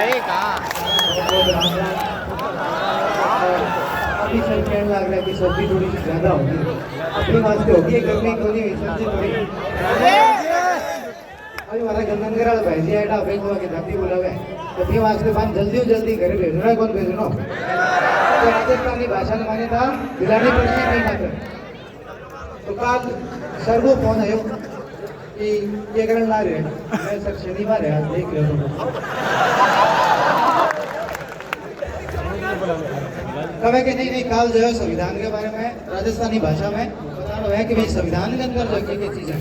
भाई कहाँ अभी सर कहने लग रहा है कि सर्दी थोड़ी सी ज्यादा होगी, अपनी वास्ते होगी गर्मी को नहीं सर्दी थोड़ी। अभी हमारा गंदनगर वाला भाई जी आया भाई को के धरती बोलावे तो भी वास्ते बात जल्दी घरे भेजना है, कौन भेजनो तो राजस्थानी भाषा में माने था दिलानी पड़ती नहीं खाते। तो काल सर वो फोन आयो कि ये करन ला रहे मैं सर शनिवार है आज देख लो तो कहे कि नहीं काल जो है संविधान के बारे में राजस्थानी भाषा में बता रहा है कि भाई संविधान के अंदर जो क्या चीज है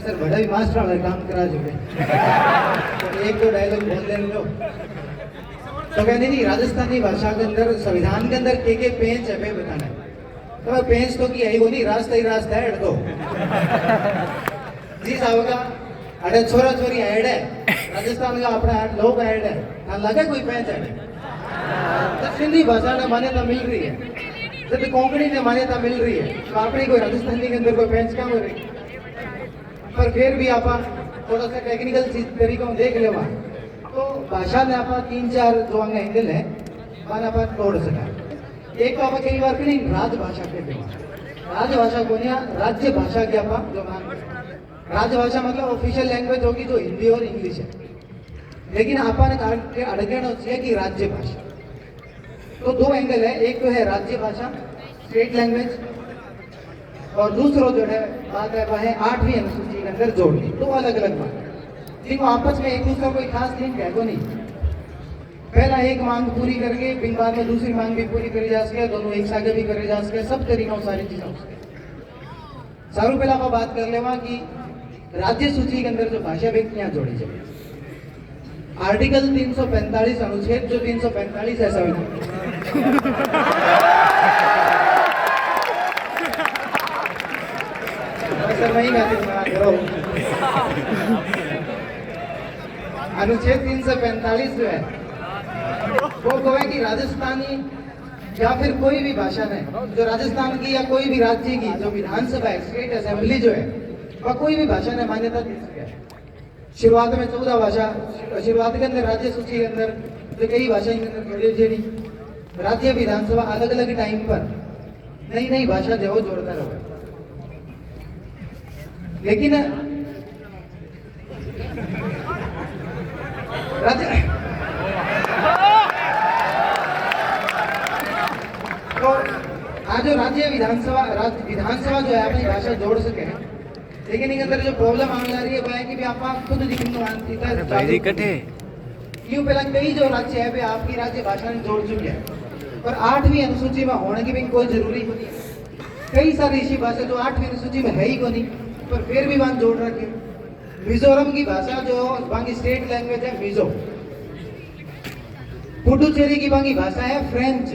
सर बड़ा भी मास्टर वाला काम करा चुके तो एक दो डायलॉग बोल देने दो। तो कहते नहीं राजस्थानी भाषा के अंदर संविधान के अंदर के पेंच है बताना है तो पेंच तो की है वो नहीं रास्ता ही रास्ता है दो जी साहब का अरे छोरा छोरी ऐड है राजस्थान का अपना लोग ऐड है ना लगे कोई पेंच है तो सिंधी भाषा ने मान्यता मिल रही है जब कोंकणी ने मान्यता मिल रही है तो अपनी कोई राजस्थानी के अंदर कोई पेंच क्या हो रही पर फिर भी आप थोड़ा सा टेक्निकल तरीकों देख ले तो भाषा में आप 3-4 जो अंग एंगल है माना आप तोड़ सका। एक तो आप कई बार नहीं राजभाषा कहते हैं राजभाषा को राज्य भाषा के आप जो राजभाषा मतलब ऑफिशियल लैंग्वेज होगी जो हिंदी और इंग्लिश है, लेकिन अपन अड़गण चाहिए कि राज्य भाषा। तो दो एंगल है, एक तो है राज्य भाषा स्टेट लैंग्वेज और दूसरा जो है बात है वह है 8वीं अनुसूची के अंदर जोड़नी। दो अलग अलग बात जिनको आपस में एक दूसरे कोई खास लिंक है को नहीं। पहला एक मांग पूरी करके फिर बाद में दूसरी मांग भी पूरी करी जा सके, दोनों एक साथ भी करे जा सके, सब तरीकों सारी चीजें हो सके। सारू पहला आप बात कर लेवा कि राज्य सूची के अंदर जो भाषा व्यक्तियां जोड़ी जाए आर्टिकल 345 अनुच्छेद जो 345 है संविधान अनुच्छेद 345 जो है वो कहे कि राजस्थानी या फिर कोई भी भाषा है जो राजस्थान की या कोई भी राज्य की जो विधानसभा है स्टेट असेंबली जो है वह कोई भी भाषा ने मान्यता दे सके। शुरुआत में 14 भाषा शुरुआत के अंदर राज्य सूची के अंदर जो कई भाषा के अंदर राज्य विधानसभा अलग अलग टाइम पर नई नई भाषा जो जोड़ता रहे, लेकिन तो आज जो राज्य विधानसभा जो है अपनी भाषा जोड़ सके, लेकिन इसके अंदर जो प्रॉब्लम आने जा रही है वह है कि आप खुद यूं पहला कई जो राज्य है वे आपकी राज्य भाषा में जोड़ चुके हैं, पर 8वीं अनुसूची में होने की भी कोई जरूरी नहीं है। कई सारी ऐसी भाषा जो 8वीं अनुसूची में है ही को नहीं पर फिर भी वहां जोड़ रखे। मिजोरम की भाषा जो वहां की स्टेट लैंग्वेज है मिजो। पुडुचेरी की वहां की भाषा है फ्रेंच।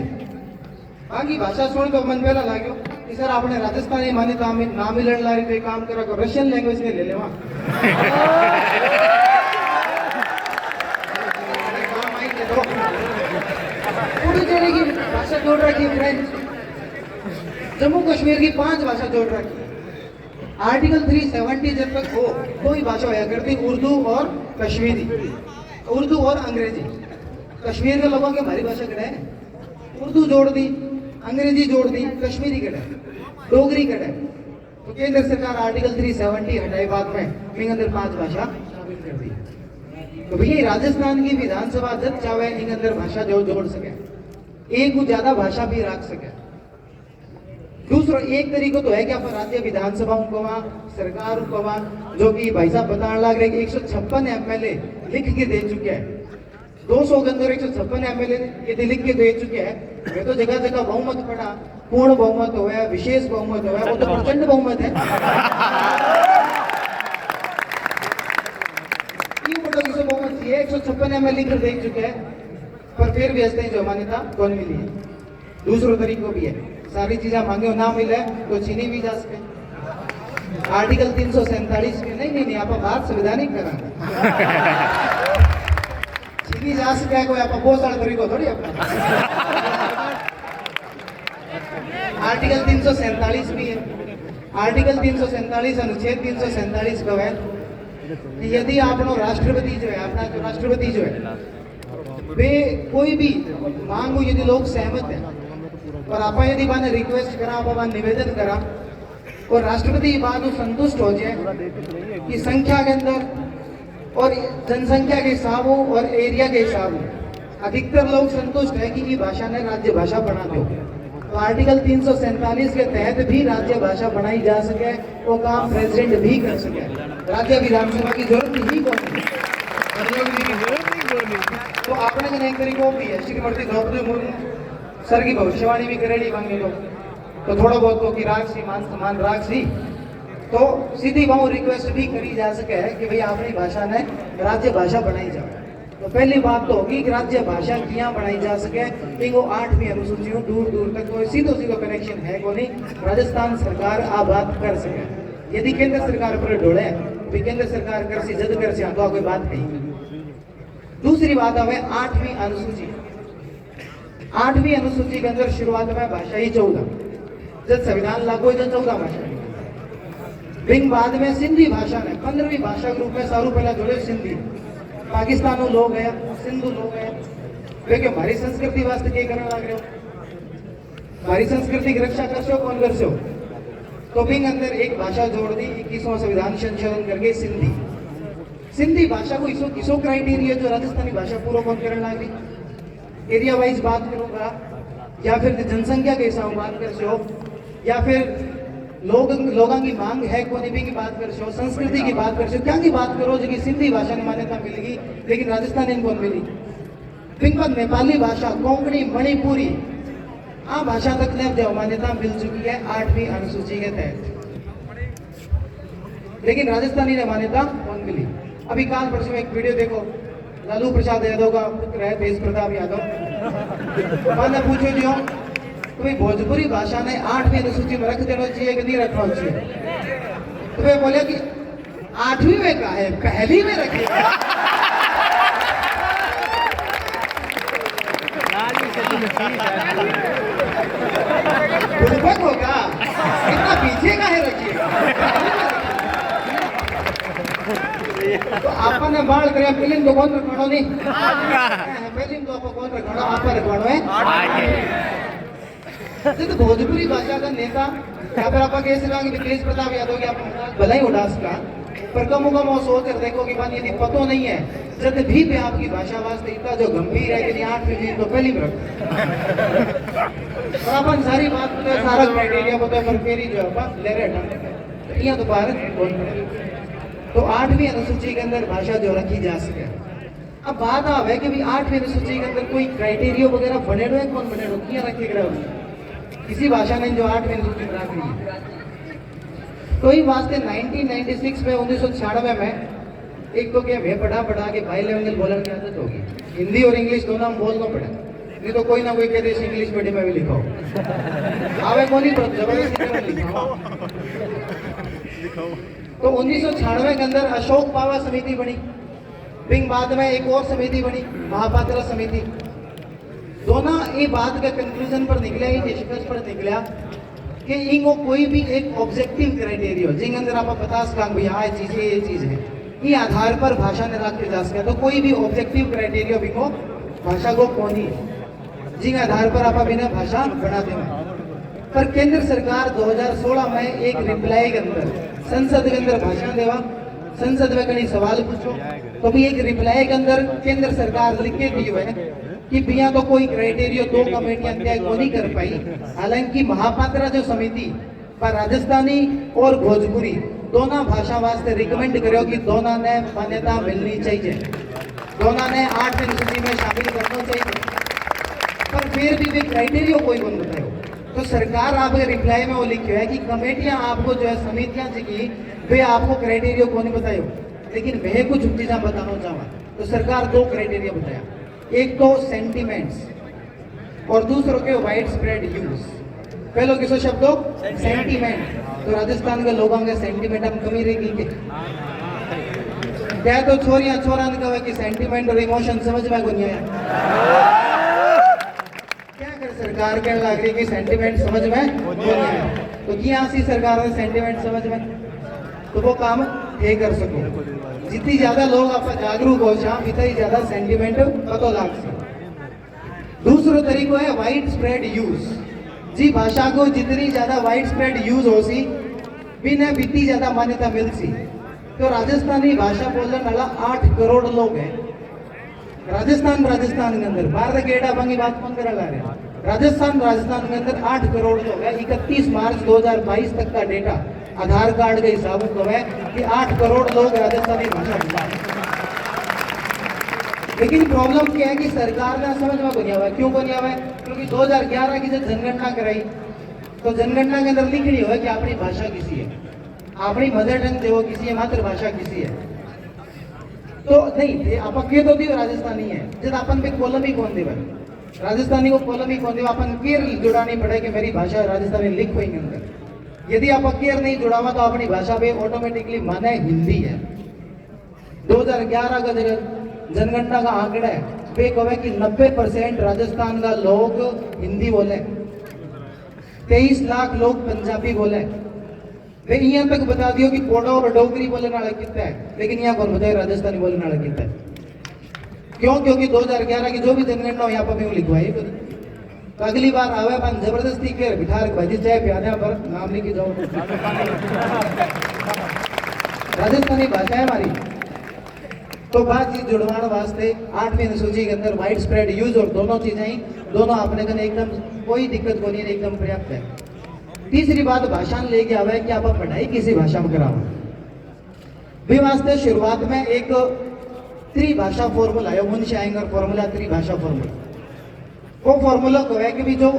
वहां की भाषा सुन तो मन पहला लाग्यो कि सर आपने राजस्थानी मान्यता में ना मिलन ला रही काम करा को रशियन लैंग्वेज ने ले लेवा पुडुचेरी की भाषा जोड़ रखी फ्रेंच। जम्मू कश्मीर की 5 भाषा जोड़ रखी। आर्टिकल 370 जब तक हो कोई भाषा होया करती उर्दू और कश्मीरी, उर्दू और अंग्रेजी। कश्मीर के लोगों की हमारी भाषा कड़ा है उर्दू जोड़ दी, अंग्रेजी जोड़ दी, कश्मीरी कड़ा है, डोगरी कड़ा है। तो केंद्र सरकार आर्टिकल 370 हटाए बाद में इन अंदर 5 भाषा शामिल कर दी। तो भैया राजस्थान की विधानसभा जब चाहे इन अंदर भाषा जो जोड़ सके, एक को ज्यादा भाषा भी रख सके। दूसरा एक तरीका तो है कि आप राज्य विधानसभाओं को वहां सरकार को वहां जो कि भाई साहब बताने लग रहे कि 156 एमएलए लिख के दे चुके हैं, 200 के अंदर 156 एमएलए ये लिख के दे चुके हैं। वे तो जगह जगह बहुमत पड़ा, पूर्ण बहुमत हो गया, विशेष बहुमत हो गया, वो तो प्रचंड बहुमत है। 156 एमएलए लिख कर दे चुके हैं, पर फिर भी हंसते हैं जो मान्यता कौन मिली है। दूसरा तरीका भी है, सारी चीजें मांगे ना मिले तो छीनी भी जा सके। आर्टिकल 347 में नहीं आप बात संवैधानिक करा छीनी जा सके कोई आप बहुत सारे तरीको थोड़ी अपना। आर्टिकल 347 भी है। आर्टिकल 347 अनुच्छेद 347 का है कि यदि आपनो राष्ट्रपति जो है अपना जो राष्ट्रपति जो है वे कोई भी मांग हो यदि लोग सहमत हैं और आप यदि मैंने रिक्वेस्ट करा आप निवेदन करा और राष्ट्रपति बात संतुष्ट हो जाए कि संख्या के अंदर और जनसंख्या के हिसाब हो और एरिया के हिसाब हो अधिकतर लोग संतुष्ट है कि ये भाषा ने राज्य भाषा बना दो, तो आर्टिकल 347 के तहत भी राज्य भाषा बनाई जा सके, वो काम प्रेसिडेंट भी कर सके। राज्य विधानसभा की जरूरत ही कौन है, तो आपने एक तरीको भी है श्रीमती द्रौपदी मुर्मू सर की भविष्यवाणी भी करेली मांगे लोग तो थोड़ा बहुत तो कि राक्षसी मान सम्मान राक्षसी, तो सीधी वहां रिक्वेस्ट भी करी जा सके कि भाई अपनी भाषा ने राज्य भाषा बनाई जाए। तो पहली बात तो होगी कि राज्य भाषा क्या बनाई जा सके, इनको 8वीं अनुसूची में दूर दूर तक कोई सीधो कनेक्शन है को नहीं, राजस्थान सरकार आ बात कर सके। यदि केंद्र सरकार पर ढोले तो केंद्र सरकार कर सी जद कर सी तो कोई बात नहीं। दूसरी बात है 8वीं अनुसूची। 8वीं अनुसूची के अंदर शुरुआत में भाषा ही 14, जब संविधान लागू हुई 14 भाषा, फिर बाद में सिंधी भाषा ने 15वीं भाषा के रूप में सारू पहला जोड़े सिंधी। पाकिस्तान लोग है, सिंधु लोग है, वे के हमारी संस्कृति वास्ते क्या करने लग रहे हो, हमारी संस्कृति की रक्षा कर सो कौन कर सो, तो बिंग अंदर एक भाषा जोड़ दी 21वां संविधान संशोधन करके सिंधी। सिंधी भाषा को इसो क्राइटेरिया जो राजस्थानी भाषा पूरा कौन करने लग रही, एरिया वाइज बात करूंगा या फिर जनसंख्या के हिसाब बात कर सो या फिर लोगों की मांग है कोई भी की बात कर सो, संस्कृति की बात कर सो, क्या की बात करो जो कि सिंधी भाषा की मान्यता मिलेगी लेकिन राजस्थान इनको मिली। फिर नेपाली भाषा, कोंकणी, मणिपुरी आ भाषा तक ने जो मान्यता मिल चुकी है 8वीं अनुसूची के तहत, लेकिन राजस्थानी ने मान्यता कौन मिली। अभी काल परसों एक वीडियो देखो, लालू प्रसाद यादव का पुत्र है तेज प्रताप यादव, मैंने पूछो जो तो भोजपुरी भाषा ने 8वीं अनुसूची में रख देना चाहिए कि नहीं रखना चाहिए, तो वे बोले कि 8वीं में कहा है, पहली में रखिए। बुड़बक होगा इतना पीछे का है रखिए, तो आपने बाल करे फिल्म तो कौन रखवानो नहीं, फिल्म तो आप कौन रखवानो, आप रखवानो है। तो भोजपुरी भाषा का नेता या फिर आप कह सकते कि तेज प्रताप यादव की आप भला ही उड़ास का पर कम कम और सोच कर देखो कि मान यदि पतो नहीं है जब भी आपकी भाषा वास्ते इतना जो गंभीर है कि 8वीं तो पहली में और अपन सारी बात तो सारा क्राइटेरिया बताए पर फेरी जो अपन ले रहे यहाँ तो भारत तो 8वीं अनुसूची के अंदर भाषा जो रखी जा सके। अब बात आवे कि भी 8वीं अनुसूची के अंदर कोई क्राइटेरिया वगैरह बने रहे, कौन बने रहे, क्या रखे गए किसी भाषा ने जो 8वीं अनुसूची में रख रही है। तो ही वास्ते 1996 में 1996 में एक तो क्या मैं पढ़ा के भाई लेवल बोलने की आदत होगी, हिंदी और इंग्लिश दोनों बोलना पड़े, नहीं तो कोई ना कोई कहते इंग्लिश मीडियम में भी लिखाओ आवे को नहीं पड़ता जबरदस्ती लिखाओ। तो 1996 के अंदर अशोक पावा समिति बनी, फिर बाद में एक और समिति बनी महापात्रा समिति। दोनों ये बात के कंक्लूजन पर निकला, ये निष्कर्ष पर निकला कि इनको कोई भी एक ऑब्जेक्टिव क्राइटेरिया जिन अंदर आप बता सकें भैया हाँ ये चीज है, ये आधार पर भाषा ने रखे जा सके। तो कोई भी ऑब्जेक्टिव क्राइटेरिया भी को भाषा को कौन ही जिन आधार पर आप बिना भाषा बनाते हैं। पर केंद्र सरकार 2016 में एक रिप्लाई के अंदर संसद के अंदर भाषण देवा, संसद में कई सवाल पूछो, तो भी एक रिप्लाई के अंदर केंद्र सरकार लिख के दी है कि भैया तो कोई क्राइटेरिया 2 कमेटियां तय को नहीं कर पाई। हालांकि महापात्रा जो समिति पर राजस्थानी और भोजपुरी दोनों भाषा वास्ते रिकमेंड करो कि दोनों ने मान्यता मिलनी चाहिए, दोनों ने 8वीं अनुसूची में शामिल करना चाहिए, पर फिर भी क्राइटेरिया कोई बंद बताओ। तो सरकार आपके रिप्लाई में वो लिखे है कि कमेटियां आपको जो है समितियां की वे आपको क्राइटेरिया को नहीं बतायो, लेकिन वह कुछ चीजें बताना चाहवा। तो सरकार 2 क्राइटेरिया बताया, एक तो सेंटिमेंट्स और दूसरों के वाइड स्प्रेड यूज। पहले किसो शब्दों सेंटिमेंट, तो राजस्थान के लोगों के सेंटिमेंट हम कमी रहेगी क्या, तो छोरियां छोरा ने कहा कि सेंटिमेंट और इमोशन समझ में को नहीं आया, क्या कर सरकार कहने लग रही कि सेंटिमेंट समझ में को नहीं आया, तो क्या सी सरकार ने सेंटिमेंट समझ में, तो वो काम ये कर सको। जितनी ज्यादा लोग आप जागरूक हो जाए इतना ही ज्यादा सेंटिमेंट पता लग सके। दूसरो तरीको है वाइड स्प्रेड यूज। जी भाषा को जितनी ज्यादा वाइड स्प्रेड यूज हो सी बिना बीती ज्यादा मान्यता मिल सी। तो राजस्थानी भाषा बोलने वाला 8 करोड़ लोग हैं राजस्थान के अंदर। बाहर गेड़ा बंगी बात कौन करा ला रहे? राजस्थान के अंदर 8 करोड़ लोग हैं। 31 मार्च 2022 तक का डेटा आधार कार्ड के हिसाब से है कि 8 करोड़ लोग राजस्थानी भाषा बोलते हैं। लेकिन प्रॉब्लम क्या है कि सरकार ने समझ में नहीं आवा। क्यों नहीं आवा? क्योंकि 2011 की जब जनगणना कराई तो जनगणना के अंदर लिख नहीं हुआ कि अपनी भाषा किसी है, अपनी मदर टंग जो किसी है, मातृभाषा किसी है। तो नहीं आप के तो दियो राजस्थानी है जब अपन पे कॉलम ही कौन देवा राजस्थानी को कॉलम ही कौन देवा। अपन केयर जुड़ानी पड़े कि मेरी भाषा राजस्थानी लिख पाएंगे अंदर। यदि आप केयर नहीं जुड़ावा तो अपनी भाषा पे ऑटोमेटिकली माने हिंदी है। 2011 का जनगणना का आंकड़ा है वे कहे कि 90% राजस्थान का लोग हिंदी बोले, 23 लाख लोग पंजाबी बोले। वे यहाँ तक बता दियो कि कोडो और डोगरी बोलने वाला कितना है, लेकिन यहाँ कौन बताए राजस्थानी बोलने वाला कितना है? क्यों? क्योंकि 2011 की जो भी जनगणना हो यहाँ पर मैं लिखवाई तो अगली बार आवे अपन जबरदस्ती के बिठा रख भाजी चाय प्यादे पर नाम लिखी जाओ। राजस्थानी भाषा है हमारी। तो बातचीत जुड़वाने वास्ते 8वीं अनुसूची के अंदर वाइड स्प्रेड यूज और दोनों चीजें ही दोनों अपने कने एकदम कोई दिक्कत को नहीं, एकदम पर्याप्त है। तीसरी बात भाषा लेके आवा है कि आप पढ़ाई किसी भाषा में कराओ भी वास्ते शुरुआत में एक त्रिभाषा फॉर्मूला है, मुंशी आएंगर फॉर्मूला, त्रिभाषा फॉर्मूला। वो फॉर्मूला को है कि भी जो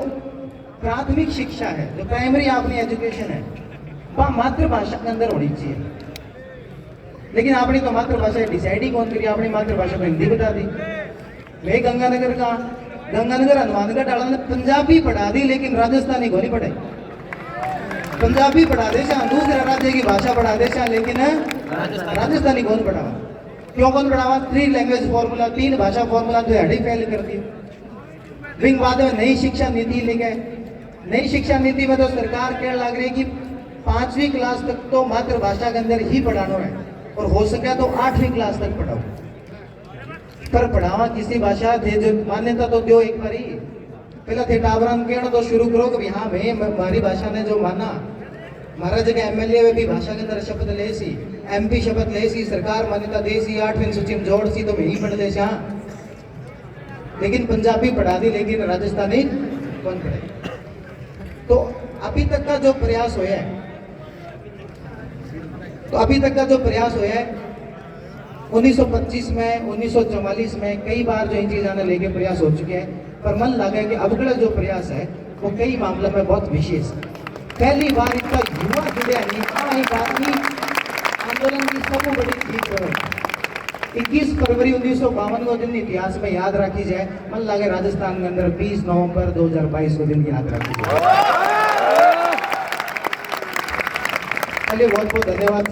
प्राथमिक शिक्षा है, जो प्राइमरी आपकी एजुकेशन है, वह मातृभाषा के अंदर होनी चाहिए। लेकिन आपने तो मातृभाषा डिसाइड ही कौन करी, अपनी मातृभाषा में हिंदी बता दी। मैं गंगानगर का गंगानगर हनुमानगढ़ डाला ने पंजाबी पढ़ा दी, लेकिन राजस्थानी को नहीं पढ़ाई। पंजाबी पढ़ा दे दूसरे राज्य की भाषा पढ़ा दे लेकिन राजस्थानी कौन पढ़ावा? क्यों कौन पढ़ावा? 3 लैंग्वेज फॉर्मूला, 3 भाषा फॉर्मूला तो हड़ी फेल कर दी। फिर बाद में नई शिक्षा नीति लेके नई शिक्षा नीति में तो सरकार कह लग रही है कि 5वीं क्लास तक तो मातृभाषा के अंदर ही पढ़ाना है और हो सके तो 8वीं क्लास तक पढ़ाओ। पर पढ़ावा किसी भाषा थे जो मान्यता तो दो एक बार ही पहला थे टावरन कहना तो शुरू करो कि हाँ मैं हमारी भाषा ने जो माना। महाराज जगह एमएलए भी भाषा के अंदर शपथ ले सी, एमपी शपथ ले सी, सरकार मान्यता दे सी, 8वीं सूची में जोड़ सी तो मैं ही पढ़ दे सी। लेकिन पंजाबी पढ़ा दी, लेकिन राजस्थानी कौन पढ़े? तो अभी तक का जो प्रयास हुआ है तो अभी तक का जो प्रयास हुआ है 1925 में 1944 में कई बार जो इन चीज़ों ने लेके प्रयास हो चुके हैं, पर मन लगा कि अब का जो प्रयास है वो कई मामलों में बहुत विशेष। पहली बार इतना युवा जुड़े नहीं आंदोलन की सबसे बड़ी जीत है। 21 फरवरी 1952 को दिन इतिहास में याद रखी जाए, मन लगे राजस्थान के अंदर 20 नवंबर 2022 को दिन याद रखी जाए। चलिए बहुत बहुत धन्यवाद।